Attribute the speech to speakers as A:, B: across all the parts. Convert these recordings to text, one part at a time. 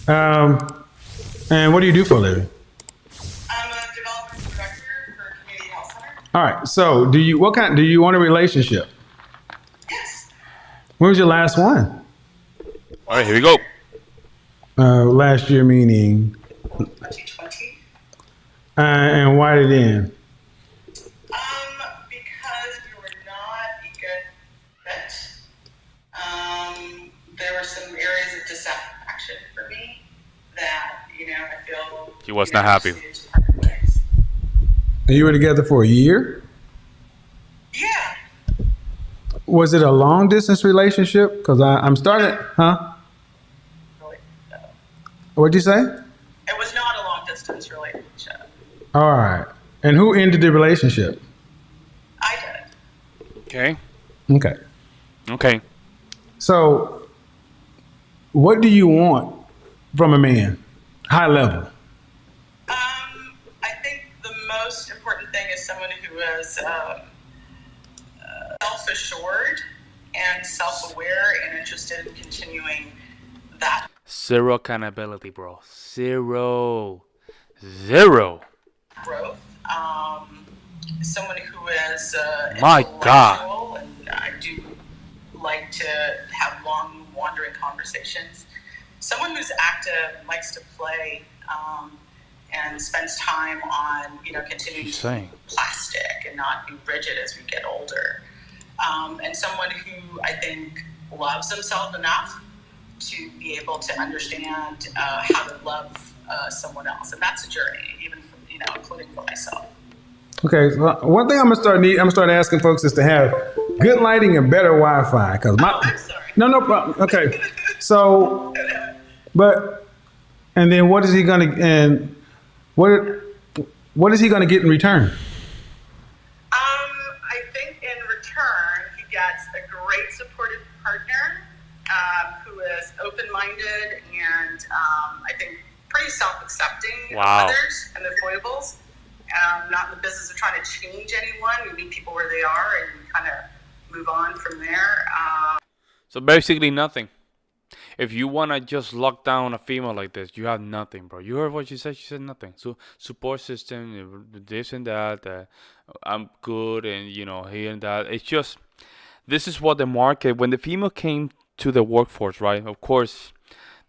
A: And what do you do for a living?
B: I'm a development director for a community health center.
A: All right. So, do you want a relationship?
B: Yes.
A: When was your last one?
C: All right, here we go.
A: Last year, meaning.
B: 2020.
A: And why did it end?
B: Because we were not a good fit. There were some areas of dissatisfaction for me that, I feel.
C: He was not happy.
A: And you were together for a year?
B: Yeah.
A: Was it a long distance relationship? Because I'm starting, huh?
B: Really, no.
A: What'd you say?
B: It was not a long distance relationship.
A: All right. And who ended the relationship?
B: I did.
C: Okay.
A: Okay.
C: Okay.
A: So, what do you want from a man? High level.
B: I think the most important thing is someone who is self-assured and self-aware and interested in continuing that.
C: Zero accountability, bro. Zero.
B: Growth. Someone who is
C: My God.
B: intellectual, and I do like to have long, wandering conversations. Someone who's active and likes to play, and spends time on, continuing to be plastic and not be rigid as we get older. And someone who I think loves himself enough to be able to understand how to love someone else. And that's a journey, even from, including for myself.
A: Okay, so one thing I'm gonna start asking folks is to have good lighting and better Wi-Fi.
B: I'm sorry.
A: No problem. Okay, so, and then what is he gonna what is he gonna get in return?
B: I think in return he gets a great supportive partner who is open-minded and I think pretty self-accepting of others and their foibles. Not in the business of trying to change anyone. You meet people where they are and you kind of move on from there.
C: So basically nothing. If you want to just lock down a female like this, you have nothing, bro. You heard what she said? She said nothing. So support system, this and that, I'm good and, here and that. It's just, this is what the market, when the female came to the workforce, right? Of course,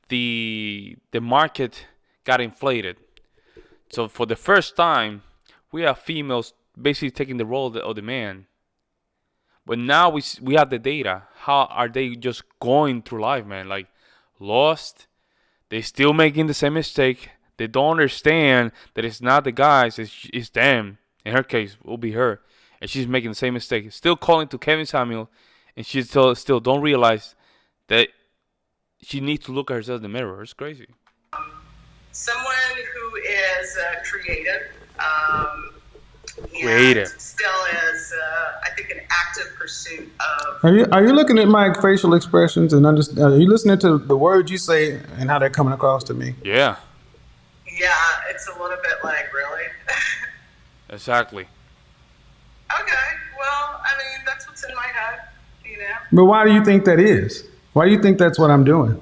C: the market got inflated. So for the first time, we have females basically taking the role of the man. But now we have the data. How are they just going through life, man? Like, lost. They still making the same mistake. They don't understand that it's not the guys, it's them. In her case, it will be her. And she's making the same mistake. Still calling to Kevin Samuel. And she still don't realize that she needs to look at herself in the mirror. It's crazy.
B: Someone who is creative.
C: Creative.
B: Still is, I think, an active pursuit of.
A: Are you looking at my facial expressions and are you listening to the words you say and how they're coming across to me?
C: Yeah.
B: Yeah, it's a little bit like, really?
C: Exactly.
B: Okay, well, I mean, that's what's in my head,
A: But why do you think that is? Why do you think that's what I'm doing?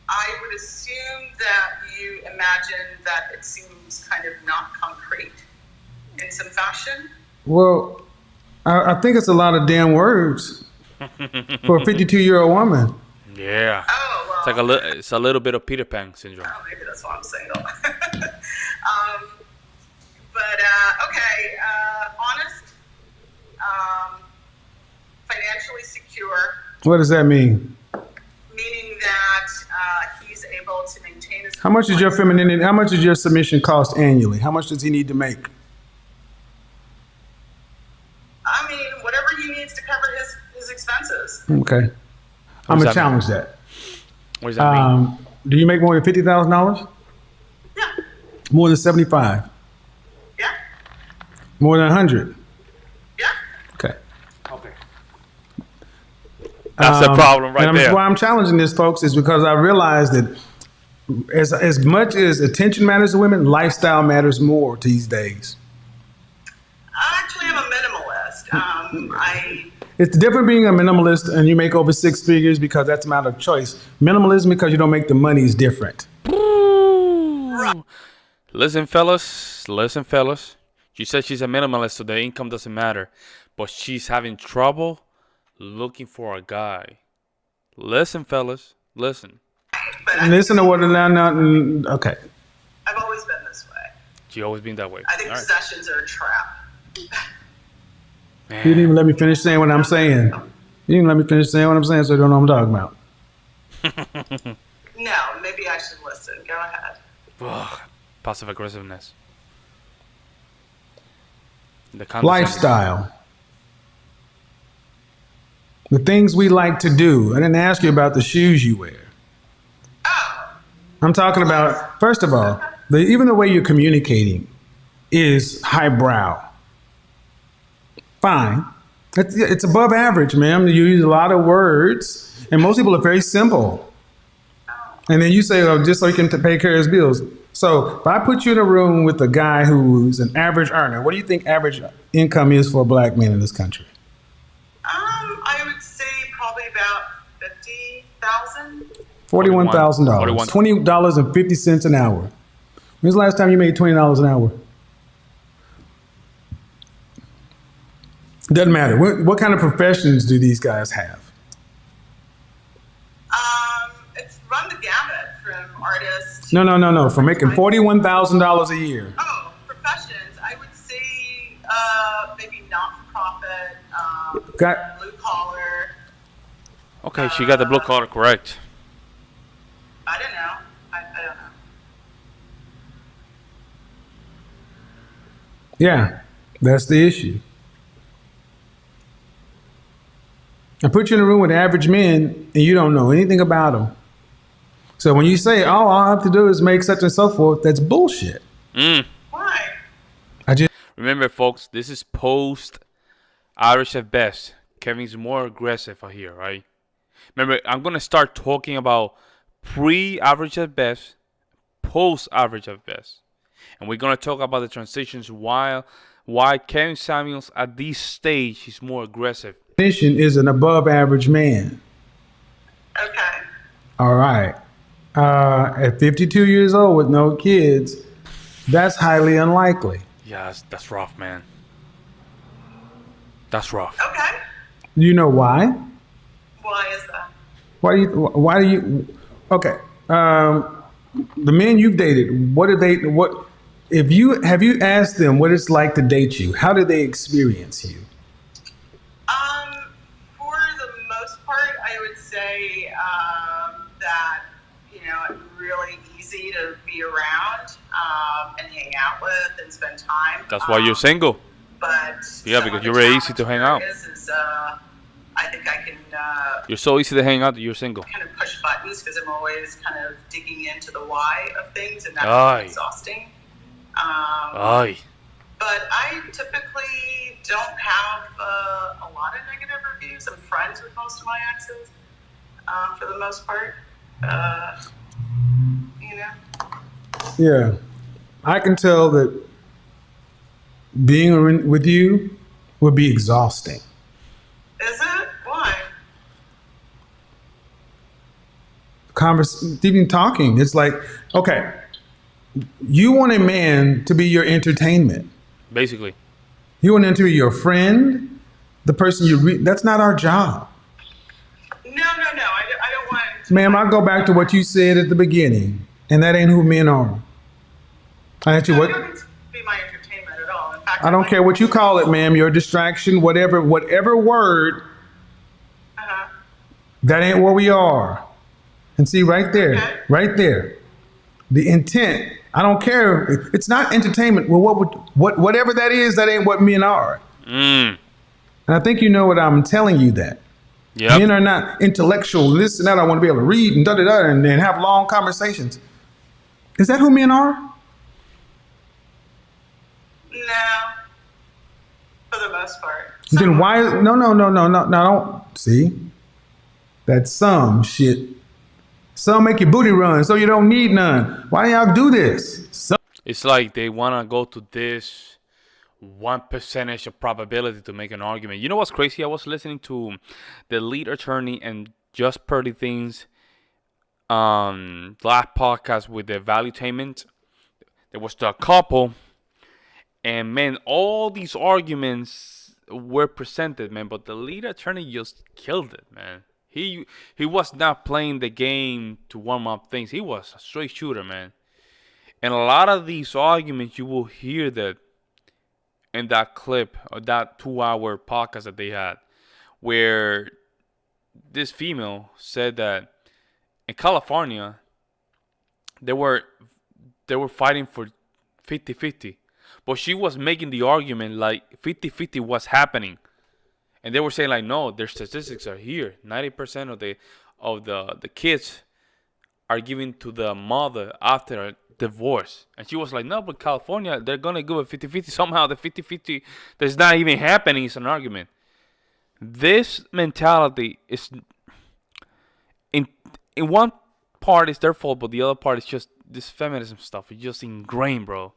B: I would assume that you imagine that it seems kind of not concrete in some fashion.
A: Well, I think it's a lot of damn words for a 52-year-old woman.
C: Yeah.
B: Oh, well.
C: It's a little bit of Peter Pan syndrome.
B: Oh, maybe that's why I'm single. Okay, honest, financially secure.
A: What does that mean?
B: Meaning that he's able to maintain his.
A: How much is your femininity? How much does your submission cost annually? How much does he need to make?
B: I mean, whatever he needs to cover his expenses.
A: Okay, I'm gonna challenge that.
C: What does that mean?
A: Do you make more than $50,000?
B: Yeah.
A: More than 75?
B: Yeah.
A: More than 100?
B: Yeah.
A: Okay.
C: That's the problem right there.
A: Why I'm challenging this, folks, is because I realize that as much as attention matters to women, lifestyle matters more these days.
B: Actually, I'm a minimalist. I
A: It's different being a minimalist and you make over six figures because that's a matter of choice. Minimalism because you don't make the money is different.
C: Listen, fellas. Listen, fellas. She said she's a minimalist, so the income doesn't matter. But she's having trouble looking for a guy. Listen, fellas. Listen.
A: Listen to what okay.
B: I've always been this way.
C: She always been that way.
B: I think possessions are a trap.
C: Man.
A: You didn't even let me finish saying what I'm saying. You didn't let me finish saying what I'm saying, so you don't know what I'm talking about.
B: No, maybe I should listen. Go ahead.
C: Ugh, passive aggressiveness.
A: Lifestyle. The things we like to do. I didn't ask you about the shoes you wear.
B: Oh.
A: I'm talking about, first of all, even the way you're communicating is highbrow. Fine. It's above average, ma'am. You use a lot of words, and most people are very simple. And then you say, oh, just so you can pay care of his bills. So if I put you in a room with a guy who's an average earner, what do you think average income is for a black man in this country?
B: I would say probably about $50,000.
A: $41,000. $20.50 an hour. When's the last time you made $20 an hour? Doesn't matter. What kind of professions do these guys have?
B: It's run the gamut from artists.
A: No. For making $41,000 a year.
B: Oh, professions. I would say maybe not-for-profit, blue collar.
C: Okay, she got the blue collar correct.
B: I don't know. I don't know.
A: Yeah, that's the issue. I put you in a room with average men and you don't know anything about them. So when you say, oh, all I have to do is make such and so forth, that's bullshit.
B: Why?
C: Remember, folks, this is post average at best. Kevin's more aggressive out here, right? Remember, I'm going to start talking about pre-average at best, post-average at best. And we're going to talk about the transitions why Kevin Samuels at this stage is more aggressive.
A: Is an above average man.
B: Okay.
A: All right. At 52 years old with no kids, that's highly unlikely.
C: Yeah, that's rough, man. That's rough.
B: Okay.
A: You know why?
B: Why is that?
A: Why do you? Okay. The men you've dated, have you asked them what it's like to date you? How do they experience you?
B: For the most part, I would say that it's really easy to be around and hang out with and spend time.
C: That's why you're single.
B: But
C: yeah, because you're very easy to hang out.
B: I think I can.
C: You're so easy to hang out that you're single.
B: Kind of push buttons because I'm always kind of digging into the why of things, and that's exhausting. But I typically don't have a lot of negative reviews. I'm friends with most of my exes for the most part.
A: Yeah, I can tell that being with you would be exhausting.
B: Is it? Why?
A: Even talking, it's like, okay, you want a man to be your entertainment.
C: Basically.
A: You want him to be your friend, the person that's not our job.
B: No. I don't want to.
A: Ma'am, I'll go back to what you said at the beginning, and that ain't who men are. I asked you what.
B: You don't need to be my entertainment at all. In fact,
A: I don't care what you call it, ma'am. Your distraction, whatever word. That ain't where we are. And see, right there, the intent. I don't care. It's not entertainment. Well, whatever that is, that ain't what men are. And I think you know what I'm telling you that. Yep. Men are not intellectual. This and that. I want to be able to read and and have long conversations. Is that who men are?
B: No. For the most part.
A: Then why? No. Don't see. That's some shit. Some make your booty run, so you don't need none. Why do y'all do this?
C: It's like they want to go to this 1% of probability to make an argument. You know what's crazy? I was listening to the lead attorney and Just Pretty Things last podcast with the Valuetainment. There was the couple, and man, all these arguments were presented, man, but the lead attorney just killed it, man. He was not playing the game to warm up things. He was a straight shooter, man. And a lot of these arguments, you will hear that in that clip or that 2-hour podcast that they had, where this female said that in California they were fighting for 50-50, but she was making the argument like 50-50 was happening, and they were saying like, no, their statistics are here. 90% of the kids are given to the mother after a divorce. And she was like, no, but California, they're gonna give it 50-50. Somehow the 50-50 that's not even happening is an argument. This mentality is in one part is their fault, but the other part is just this feminism stuff. It's just ingrained, bro.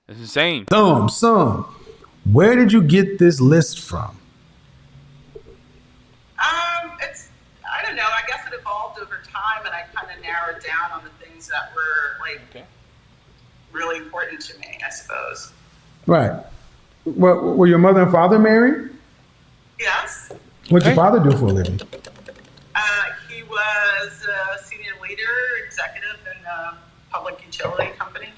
C: It's insane.
A: Some. Where did you get this list from?
B: I don't know. I guess it evolved over time, and I kind of narrowed down on the things that were like really important to me, I suppose.
A: Right. Well, were your mother and father married?
B: Yes.
A: What'd your father do for a living?
B: He was a senior leader, executive in a public utility company.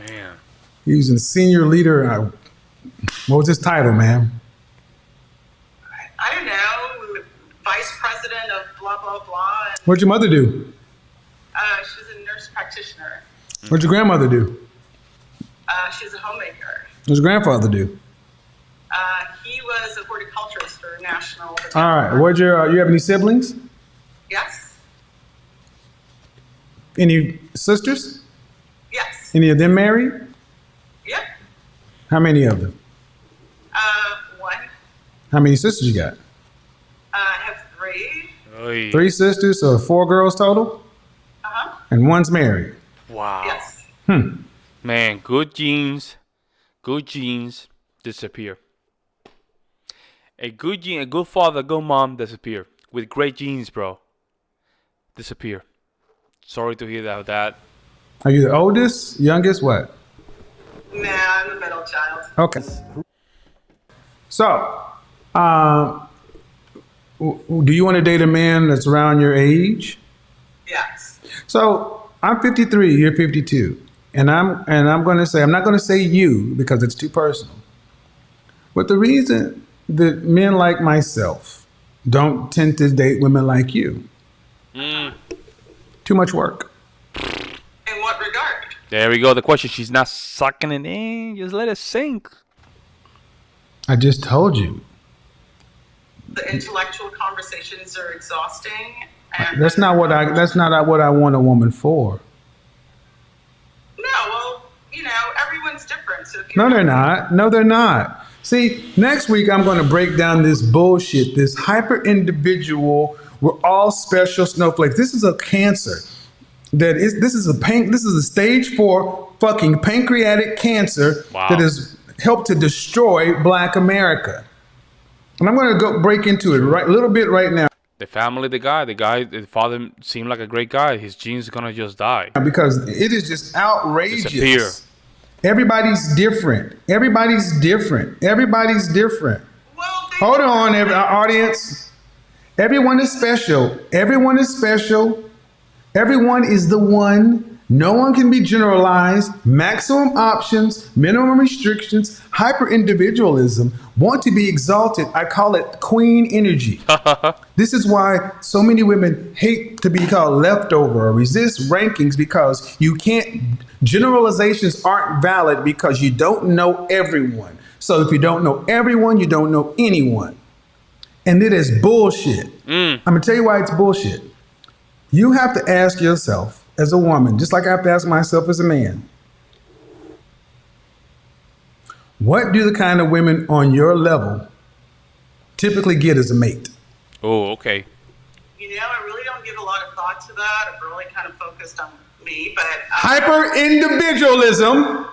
C: Man.
A: He was a senior leader. What was his title, man?
B: I don't know. Vice president of blah, blah, blah.
A: What'd your mother do?
B: She's a nurse practitioner.
A: What'd your grandmother do?
B: She's a homemaker.
A: What'd your grandfather do?
B: He was a horticulturist for National.
A: All right. What'd you have any siblings?
B: Yes.
A: Any sisters?
B: Yes.
A: Any of them married?
B: Yep.
A: How many of them?
B: One.
A: How many sisters you got?
B: I have 3.
C: Oy.
A: 3 sisters, so 4 girls total?
B: Uh-huh.
A: And one's married.
C: Wow.
B: Yes.
C: Man, good genes disappear. A good father, a good mom disappear. With great genes, bro, disappear. Sorry to hear that.
A: Are you the oldest, youngest, what?
B: Nah, I'm the middle child.
A: Okay. So, do you want to date a man that's around your age?
B: Yes.
A: So I'm 53, you're 52, and I'm going to say, I'm not going to say you because it's too personal. But the reason that men like myself don't tend to date women like you, too much work.
B: In what regard?
C: There we go. The question: she's not sucking it in. Just let it sink.
A: I just told you.
B: The intellectual conversations are exhausting. And
A: That's not what I want a woman for.
B: No, well, everyone's different. So if
A: No, they're not. No, they're not. See, next week I'm going to break down this bullshit, this hyper-individual, we're all special snowflakes. This is a cancer. This is a stage 4 fucking pancreatic cancer that has helped to destroy Black America. And I'm going to go break into it a little bit right now.
C: The family, the father seemed like a great guy. His genes are gonna just die.
A: Because it is just outrageous.
C: Disappear.
A: Everybody's different. Everybody's different. Everybody's different.
B: Well,
A: Hold on, audience. Everyone is special. Everyone is special. Everyone is the one. No one can be generalized. Maximum options, minimum restrictions, hyper-individualism, want to be exalted. I call it queen energy. This is why so many women hate to be called leftover or resist rankings, because you can't, generalizations aren't valid because you don't know everyone. So if you don't know everyone, you don't know anyone. And it is bullshit. I'm gonna tell you why it's bullshit. You have to ask yourself as a woman, just like I have to ask myself as a man, what do the kind of women on your level typically get as a mate?
C: Oh, okay.
B: I really don't give a lot of thought to that. I'm really kind of focused on me, but
A: Hyper-individualism.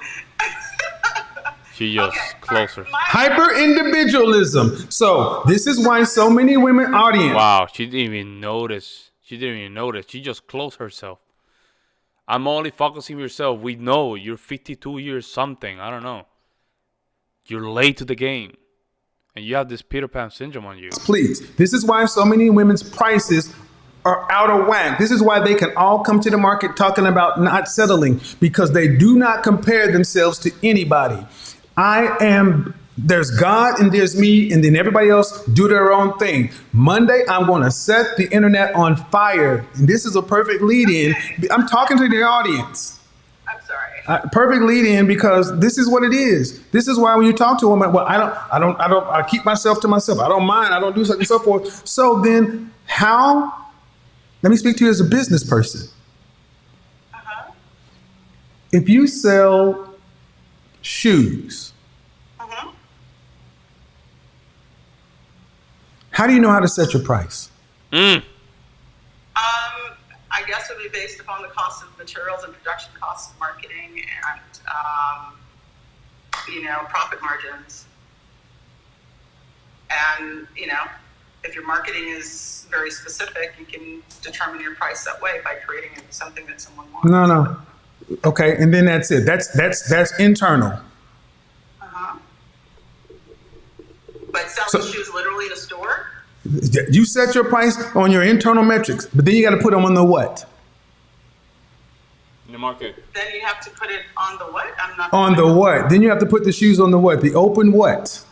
C: She just closer.
A: Hyper-individualism. So this is why so many women audience.
C: Wow, she didn't even notice. She didn't even notice. She just closed herself. I'm only focusing on yourself. We know you're 52 years something. I don't know. You're late to the game. And you have this Peter Pan syndrome on you.
A: Please. This is why so many women's prices are out of whack. This is why they can all come to the market talking about not settling, because they do not compare themselves to anybody. There's God and there's me, and then everybody else do their own thing. Monday, I'm going to set the internet on fire. And this is a perfect lead in. I'm talking to the audience.
B: I'm sorry.
A: Perfect lead in, because this is what it is. This is why when you talk to a woman, well, I keep myself to myself. I don't mind. I don't do such and so forth. So then let me speak to you as a business person.
B: Uh-huh.
A: If you sell shoes,
B: Uh-huh.
A: how do you know how to set your price?
B: I guess it would be based upon the cost of materials and production costs, marketing, and profit margins. And if your marketing is very specific, you can determine your price that way by creating something that someone wants.
A: No. Okay, and then that's it. That's internal.
B: Uh-huh. But selling shoes literally in a store?
A: You set your price on your internal metrics, but then you got to put them on the what?
C: In the market.
B: Then you have to put it on the what?
A: On the what? Then you have to put the shoes on the what? The open what?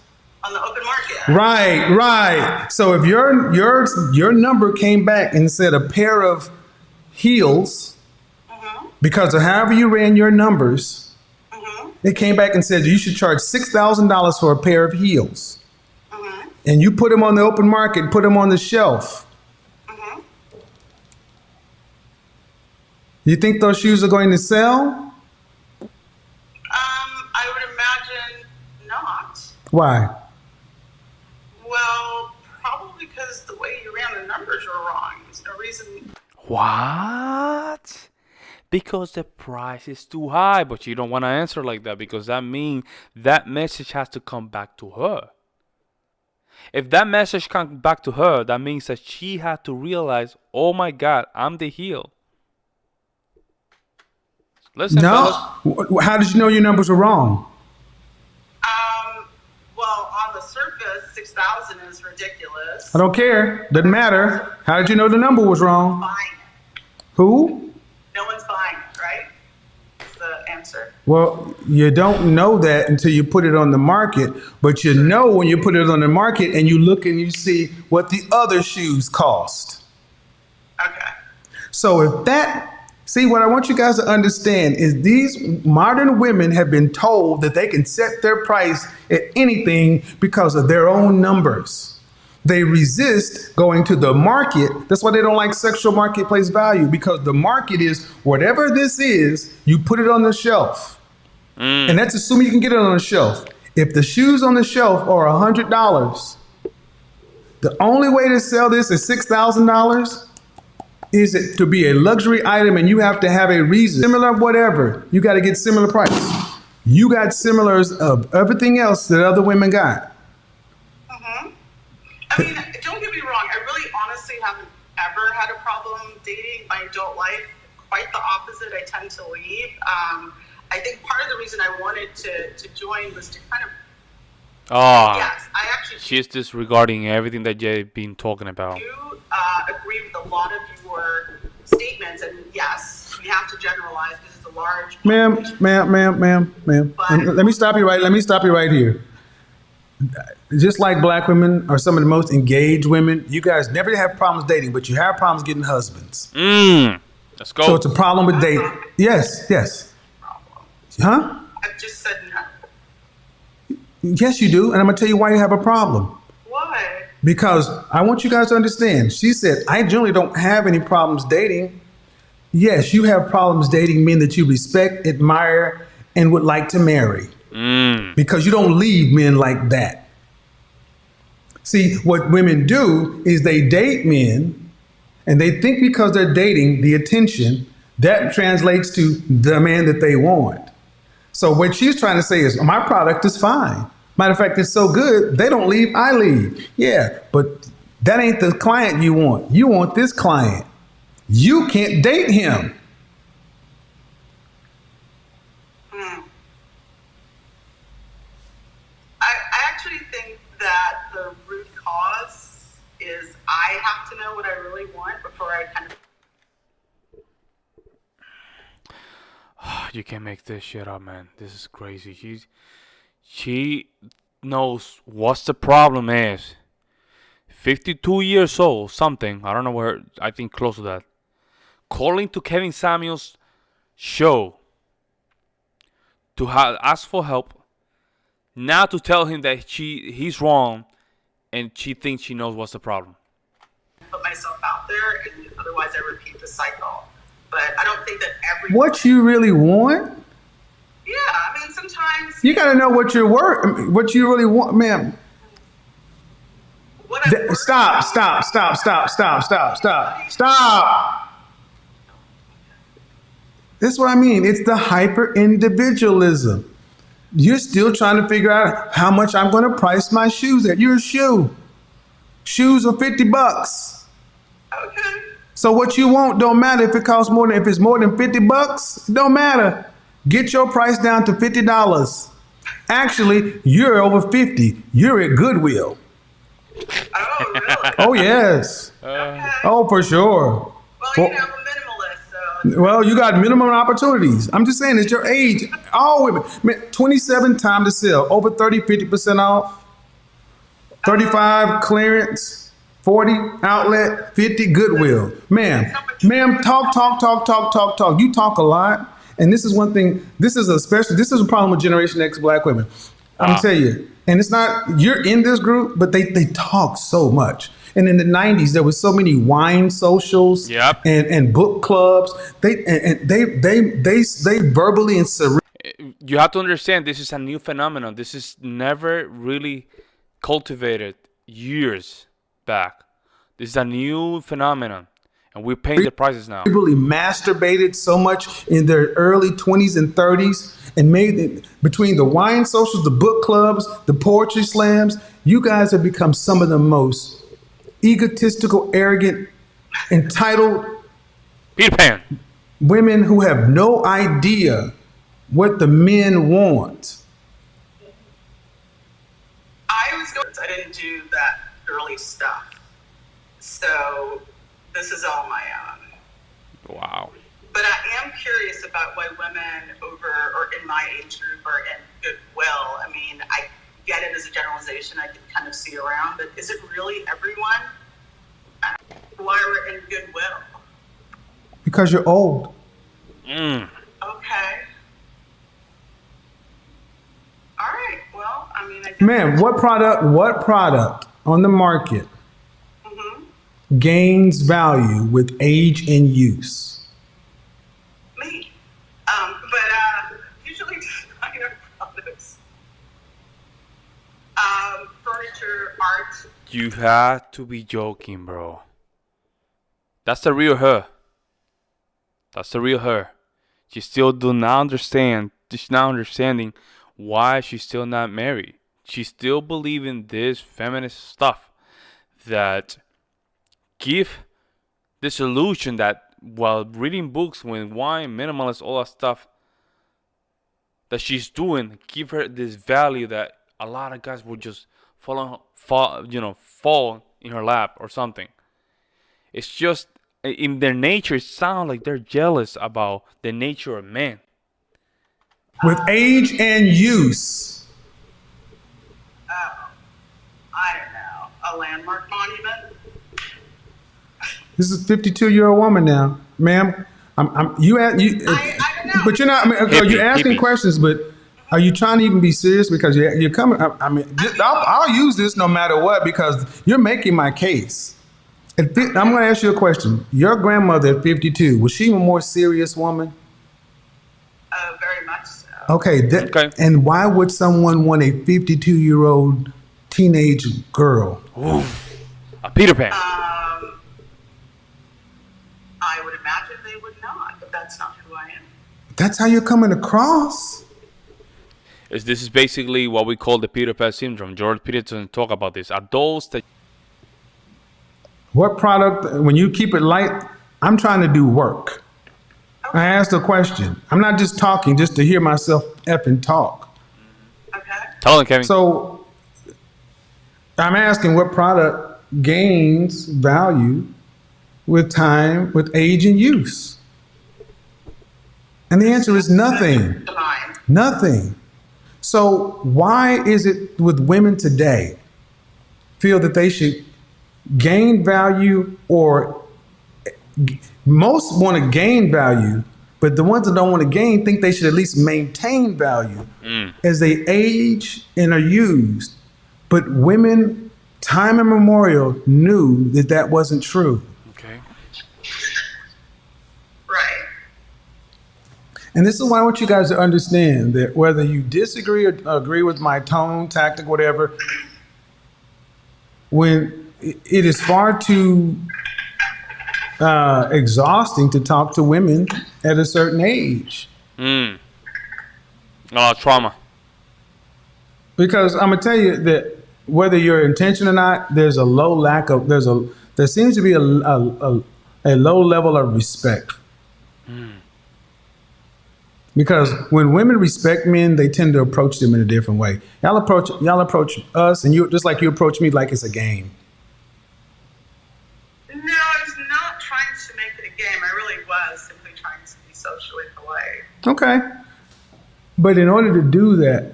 B: On the open market.
A: Right. So if your number came back and said a pair of heels, because of however you ran your numbers, it came back and said you should charge $6,000 for a pair of heels. And you put them on the open market, put them on the shelf. You think those shoes are going to sell?
B: I would imagine not.
A: Why?
B: Well, probably because the way you ran the numbers were wrong. There's no reason.
C: What? Because the price is too high, but you don't want to answer like that, because that means that message has to come back to her. If that message comes back to her, that means that she had to realize, oh my God, I'm the heel. Listen,
A: no.
C: fellas.
A: How did you know your numbers were wrong?
B: Well, on the surface, 6,000 is ridiculous.
A: I don't care. Doesn't matter. How did you know the number was wrong?
B: Buying it.
A: Who?
B: No one's buying it, right? Is the answer.
A: Well, you don't know that until you put it on the market, but you know when you put it on the market and you look and you see what the other shoes cost.
B: Okay.
A: So what I want you guys to understand is these modern women have been told that they can set their price at anything because of their own numbers. They resist going to the market. That's why they don't like sexual marketplace value, because the market is whatever this is, you put it on the shelf. And that's assuming you can get it on the shelf. If the shoes on the shelf are $100, the only way to sell this is $6,000 is it to be a luxury item, and you have to have a reason. Similar whatever, you got to get similar price. You got similars of everything else that other women got.
B: I mean, don't get me wrong. I really honestly haven't ever had a problem dating my adult life. Quite the opposite. I tend to leave. I think part of the reason I wanted to join was to kind of... Yes, I actually...
C: She's disregarding everything that you've been talking about.
B: You agree with a lot of your statements, and yes, we have to generalize because it's a large population.
A: Ma'am. Let me stop you right here. Just like black women are some of the most engaged women, you guys never have problems dating, but you have problems getting husbands.
C: Let's go.
A: So it's a problem with dating. Yes. Huh?
B: I've just said no.
A: Yes, you do. And I'm going to tell you why you have a problem.
B: Why?
A: Because I want you guys to understand. She said, I generally don't have any problems dating. Yes, you have problems dating men that you respect, admire, and would like to marry. Because you don't leave men like that. See, what women do is they date men, and they think because they're dating the attention, that translates to the man that they want. So what she's trying to say is my product is fine. Matter of fact, it's so good, they don't leave, I leave. Yeah, but that ain't the client you want. You want this client. You can't date him.
B: I actually think that the root cause is I have to know what I really want before I kind of.
C: You can't make this shit up, man. This is crazy. She knows what's the problem is. 52 years old, something. I don't know where. I think close to that. Calling to Kevin Samuels' show to ask for help. Now to tell him that he's wrong, and she thinks she knows what's the problem.
B: Put myself out there, and otherwise I repeat the cycle. But I don't think that every.
A: What you really want?
B: Yeah, I mean sometimes.
A: You got to know what you're worth, what you really want, ma'am. Stop. This is what I mean. It's the hyper-individualism. You're still trying to figure out how much I'm going to price my shoes at. You're a shoe. Shoes are $50.
B: Okay.
A: So what you want don't matter if it costs more than, if it's more than $50, it don't matter. Get your price down to $50. Actually, you're over 50. You're at Goodwill.
B: Oh, really?
A: Oh, yes.
B: Okay.
A: Oh, for sure.
B: Well, I'm a minimalist, so.
A: Well, you got minimum opportunities. I'm just saying, it's your age. All women. 27 time to sell. Over 30, 50% off. 35 clearance. 40 outlet. 50 Goodwill. Ma'am, talk. You talk a lot. And this is one thing, this is a problem with Generation X Black women. I'm gonna tell you. And it's not, you're in this group, but they talk so much. And in the 90s, there was so many wine socials and book clubs. They verbally and cerebrally.
C: You have to understand, this is a new phenomenon. This is never really cultivated years back. This is a new phenomenon. And we're paying the prices now.
A: Really masturbated so much in their early 20s and 30s and made it between the wine socials, the book clubs, the poetry slams. You guys have become some of the most egotistical, arrogant, entitled
C: Peter Pan
A: women who have no idea what the men want.
B: I didn't do that early stuff. So this is all my own.
C: Wow.
B: But I am curious about why women in my age group are in Goodwill. I mean, I get it as a generalization. I can kind of see around, but is it really everyone? Why we're in Goodwill?
A: Because you're old.
B: Okay. All right. Well, I mean, I guess.
A: Ma'am, what product on the market gains value with age and use?
B: Me. But usually designer products. Furniture, art.
C: You have to be joking, bro. That's the real her. That's the real her. She still do not understand. She's not understanding why she's still not married. She still believe in this feminist stuff that give this illusion that while reading books, when wine, minimalist, all that stuff that she's doing, give her this value that a lot of guys would just fall in her lap or something. It's just in their nature, it sounds like they're jealous about the nature of men.
A: With age and use.
B: Oh, I don't know. A landmark monument.
A: This is a 52-year-old woman now, ma'am. I don't know. But you're not. I mean, you're asking questions, but are you trying to even be serious? Because you're coming. I'll use this no matter what because you're making my case. I'm going to ask you a question. Your grandmother at 52, was she a more serious woman?
B: Very much so.
A: Okay. And why would someone want a 52-year-old teenage girl?
C: Ooh, a Peter Pan.
B: I would imagine they would not, but that's not who I am.
A: That's how you're coming across?
C: This is basically what we call the Peter Pan syndrome. George Peterson talk about this. Adults that
A: What product, when you keep it light, I'm trying to do work. I asked a question. I'm not just talking just to hear myself effing talk.
B: Okay.
C: tell them, Kevin.
A: So I'm asking what product gains value with time, with age and use? And the answer is nothing.
B: Divine.
A: Nothing. So why is it with women today feel that they should gain value, or most want to gain value, but the ones that don't want to gain think they should at least maintain value as they age and are used. But women, time immemorial, knew that that wasn't true.
C: Okay.
B: Right.
A: And this is why I want you guys to understand that whether you disagree or agree with my tone, tactic, whatever, when it is far too exhausting to talk to women at a certain age.
C: Trauma.
A: Because I'm gonna tell you that whether you're intentional or not, there's a low lack of there seems to be a low level of respect. Because when women respect men, they tend to approach them in a different way. Y'all approach us, and you just like you approach me like it's a game.
B: No, I was not trying to make it a game. I really was simply trying to be socially polite.
A: Okay. But in order to do that,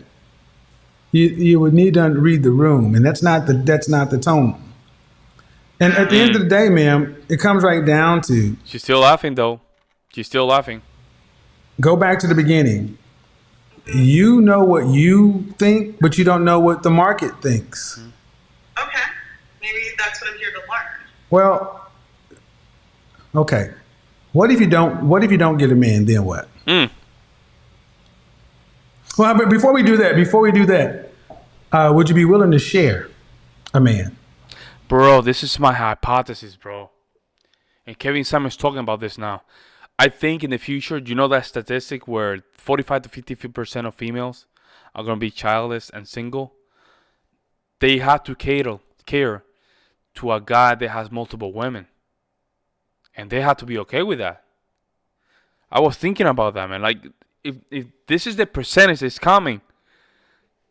A: you would need to read the room, and that's not the tone. And at the end of the day, ma'am, it comes right down to
C: She's still laughing though. She's still laughing.
A: go back to the beginning. You know what you think, but you don't know what the market thinks.
B: Okay. Maybe that's what I'm here to learn.
A: Well, okay. What if you don't get a man? Then what? Well, but before we do that, would you be willing to share a man?
C: Bro, this is my hypothesis, bro. And Kevin Simon's talking about this now. I think in the future, you know that statistic where 45 to 50% of females are going to be childless and single? They have to care to a guy that has multiple women. And they have to be okay with that. I was thinking about that, man. Like, if this is the percentage that's coming,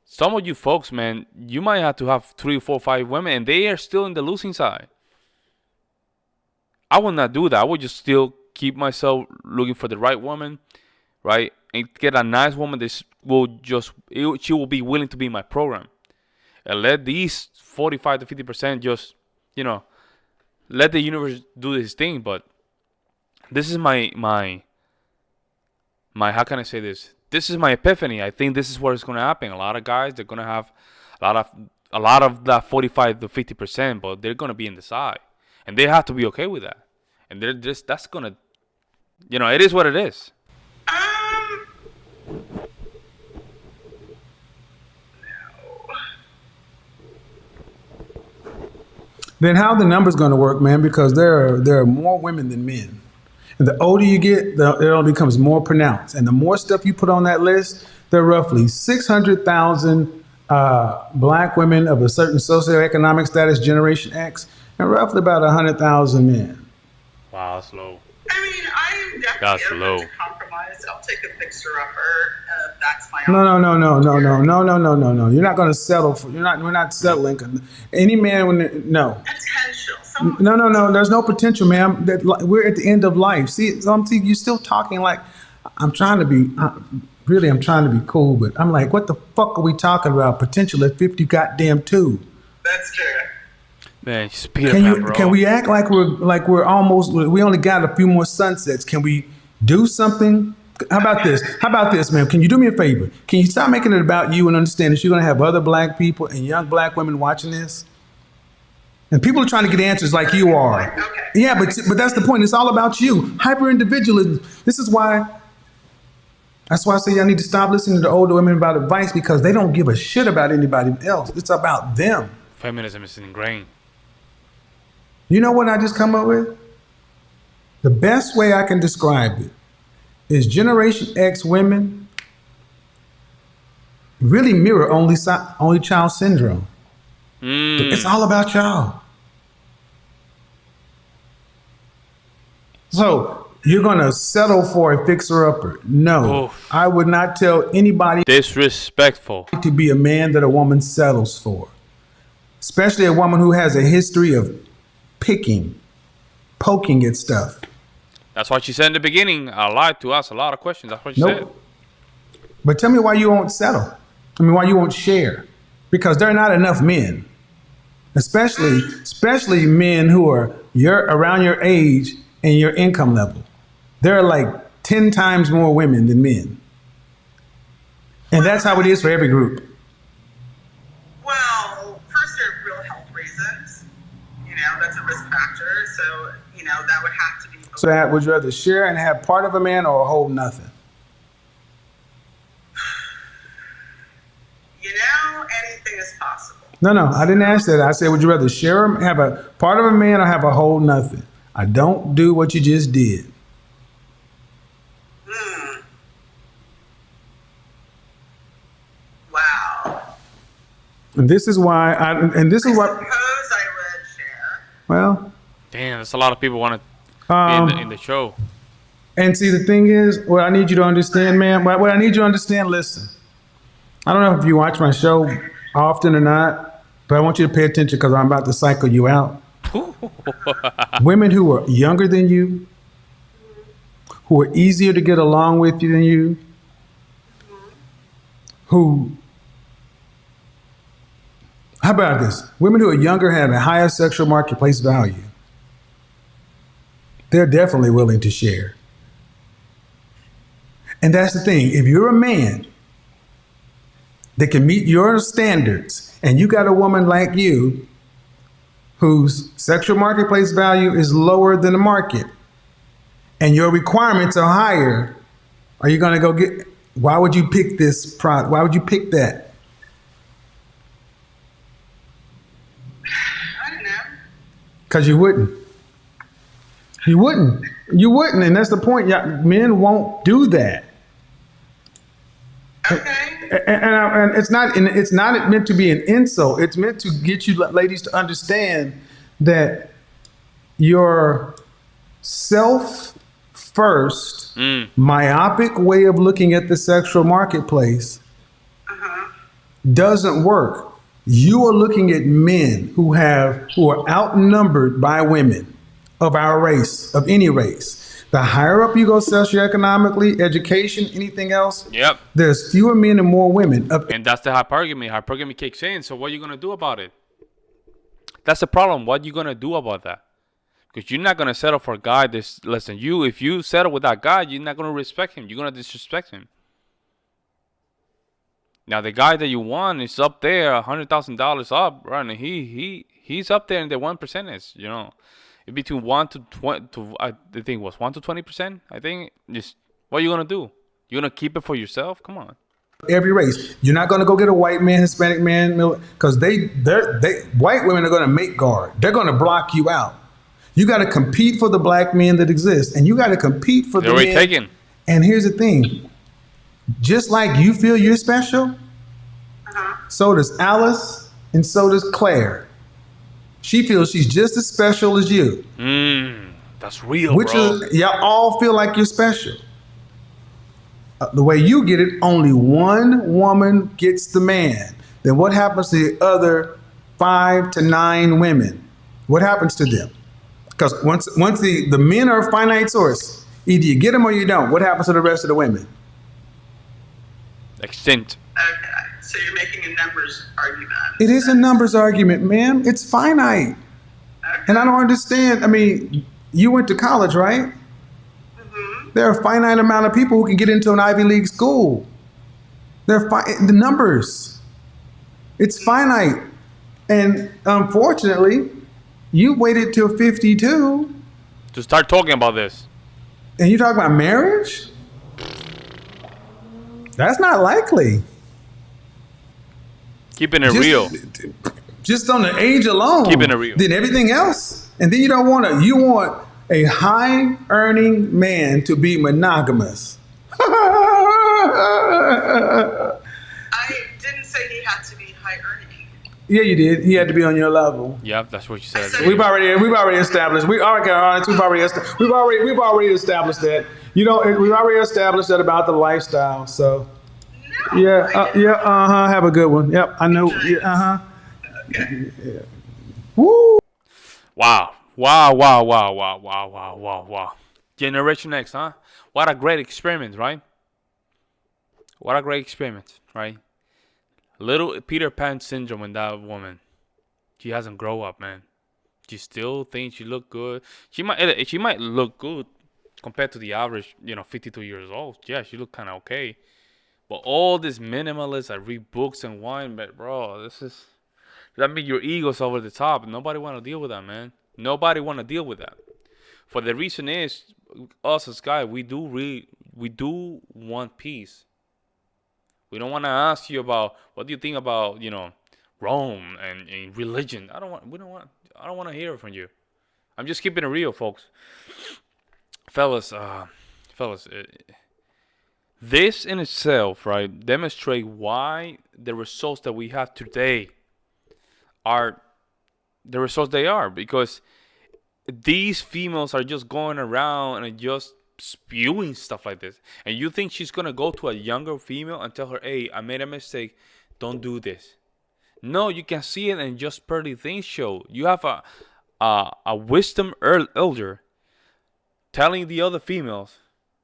C: some of you folks, man, you might have to have 3, 4, 5 women, and they are still in the losing side. I would not do that. I would just still keep myself looking for the right woman, right? And get a nice woman that she will be willing to be in my program. And let these 45 to 50% just, let the universe do this thing. But this is my how can I say this? This is my epiphany. I think this is what is going to happen. A lot of guys, they're going to have a lot of that 45 to 50%, but they're going to be in the side. And they have to be okay with that. And that's going to, it is what it is.
B: No.
A: Then how the numbers going to work, man? Because there are more women than men. And the older you get, it only becomes more pronounced. And the more stuff you put on that list, there are roughly 600,000 black women of a certain socioeconomic status, Generation X, and roughly about 100,000 men.
C: Wow, that's low.
B: I mean, I'm definitely
C: That's
B: open
C: low.
B: to compromise. I'll take a fixer-upper. That's my
A: No. You're not going to settle for. We're not settling. Any man, no.
B: potential.
A: No. There's no potential, ma'am. We're at the end of life. See, you're still talking like I'm trying to be. Really, I'm trying to be cool, but I'm like, what the fuck are we talking about? Potential at 50 goddamn 2.
B: That's true.
C: Man, speed up, bro.
A: Can we act like we're almost? We only got a few more sunsets. Can we do something? How about this, ma'am? Can you do me a favor? Can you stop making it about you and understand that you're going to have other black people and young black women watching this? And people are trying to get answers like you are.
B: Okay.
A: Yeah, but that's the point. It's all about you. Hyper-individualism. That's why I say y'all need to stop listening to older women about advice, because they don't give a shit about anybody else. It's about them.
C: Feminism is ingrained.
A: You know what I just come up with? The best way I can describe it is Generation X women really mirror only child syndrome. It's all about y'all. So you're going to settle for a fixer-upper? No.
C: Oof.
A: I would not tell anybody
C: Disrespectful.
A: to be a man that a woman settles for. Especially a woman who has a history of poking at stuff.
C: That's what she said in the beginning. I lied to us a lot of questions. That's what she said.
A: But tell me why you won't settle. I mean, why you won't share? Because there are not enough men, especially men who are around your age and your income level. There are like 10 times more women than men. And that's how it is for every group.
B: Well, first, there are real health reasons. That's a risk factor. So, that would have to be.
A: So would you rather share and have part of a man or hold nothing?
B: Anything is possible.
A: No, I didn't ask that. I said, would you rather share or have a part of a man or have a whole nothing? I don't do what you just did.
B: Wow.
A: And this is why I suppose
B: I would share.
A: Well,
C: damn, there's a lot of people want to be in the show.
A: And see, the thing is, what I need you to understand, man, what I need you to understand, listen. I don't know if you watch my show often or not, but I want you to pay attention because I'm about to cycle you out. Women who are younger than you, who are easier to get along with you than you, how about this? Women who are younger have a higher sexual marketplace value. They're definitely willing to share. And that's the thing. If you're a man that can meet your standards and you got a woman like you whose sexual marketplace value is lower than the market and your requirements are higher, are you going to go get, why would you pick this product? Why would you pick that?
B: I don't know.
A: Because you wouldn't. You wouldn't. You wouldn't. And that's the point. Men won't do that.
B: Okay.
A: And it's not meant to be an insult. It's meant to get you ladies to understand that your self-first, myopic way of looking at the sexual marketplace doesn't work. You are looking at men who are outnumbered by women of our race, of any race. The higher up you go socioeconomically, education, anything else, there's fewer men and more women.
C: And that's the hypergamy. Hypergamy kicks in. So what are you going to do about it? That's the problem. What are you going to do about that? Because you're not going to settle for a guy that's less than you. If you settle with that guy, you're not going to respect him. You're going to disrespect him. Now, the guy that you want is up there, $100,000 up, right? And he's up there in the 1%, between 1 to 20, I think it was 1 to 20%. I think just what are you gonna do? You gonna keep it for yourself? Come on.
A: Every race, you're not gonna go get a white man, Hispanic man, because white women are gonna make guard. They're gonna block you out. You got to compete for the black men that exist, and you got to compete for the men.
C: Taken.
A: And here's the thing: just like you feel you're special, so does Alice, and so does Claire. She feels she's just as special as you.
C: That's real, bro.
A: Y'all all feel like you're special. The way you get it, only one woman gets the man. Then what happens to the other 5 to 9 women? What happens to them? Because once the men are a finite source, either you get them or you don't. What happens to the rest of the women?
C: Extinct.
B: Okay. So you're making a numbers argument.
A: It is a numbers argument, ma'am. It's finite.
B: Okay.
A: And I don't understand. I mean, you went to college, right?
B: Mm-hmm.
A: There are a finite amount of people who can get into an Ivy League school. The numbers. It's finite. And unfortunately, you waited till 52.
C: To start talking about this.
A: And you talk about marriage? That's not likely.
C: Keeping it real.
A: Just on the age alone.
C: Keeping it real.
A: Then everything else. And then you want a high earning man to be monogamous.
B: I say he had to be high earning.
A: Yeah, you did. He had to be on your level.
C: Yep, that's what you said.
A: We've already established. We've already established that. You know, we've already established that about the lifestyle. So
B: No,
A: yeah. Have a good one. Yep, I know. Yeah,
B: Okay.
A: Woo.
C: Wow. Generation X, huh? What a great experiment, right? What a great experiment, right? Little Peter Pan syndrome in that woman. She hasn't grown up, man. She still thinks she look good. She might look good compared to the average, 52 years old. Yeah, she look kind of okay. But all this minimalists that read books and wine, but bro, that means your ego's over the top. Nobody want to deal with that, man. Nobody want to deal with that. For the reason is, us as guys, we do want peace. We don't want to ask you about what do you think about, Rome and religion. I don't want to hear from you. I'm just keeping it real, folks. Fellas, this in itself, right, demonstrate why the results that we have today are the results they are, because these females are just going around and just spewing stuff like this. And you think she's gonna go to a younger female and tell her, "Hey, I made a mistake. Don't do this." No, you can see it in just pretty things show. You have a wisdom elder telling the other females,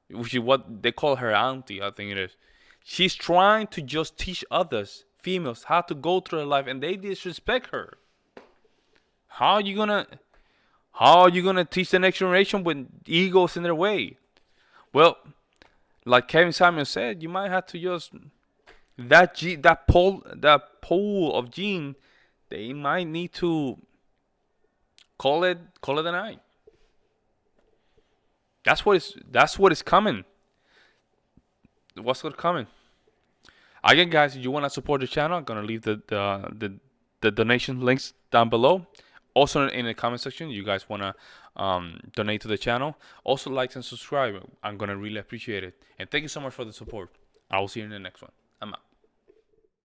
C: which is what they call her auntie, I think it is. She's trying to just teach others females how to go through their life, and they disrespect her. How are you gonna teach the next generation with egos in their way? Well, like Kevin Samuel said, you might have to just that pool of gene. They might need to call it a night. That's what is coming. What's coming? Again, guys, if you want to support the channel, I'm gonna leave the donation links down below. Also in the comment section, you guys want to donate to the channel. Also like and subscribe. I'm going to really appreciate it. And thank you so much for the support. I will see you in the next one. I'm out.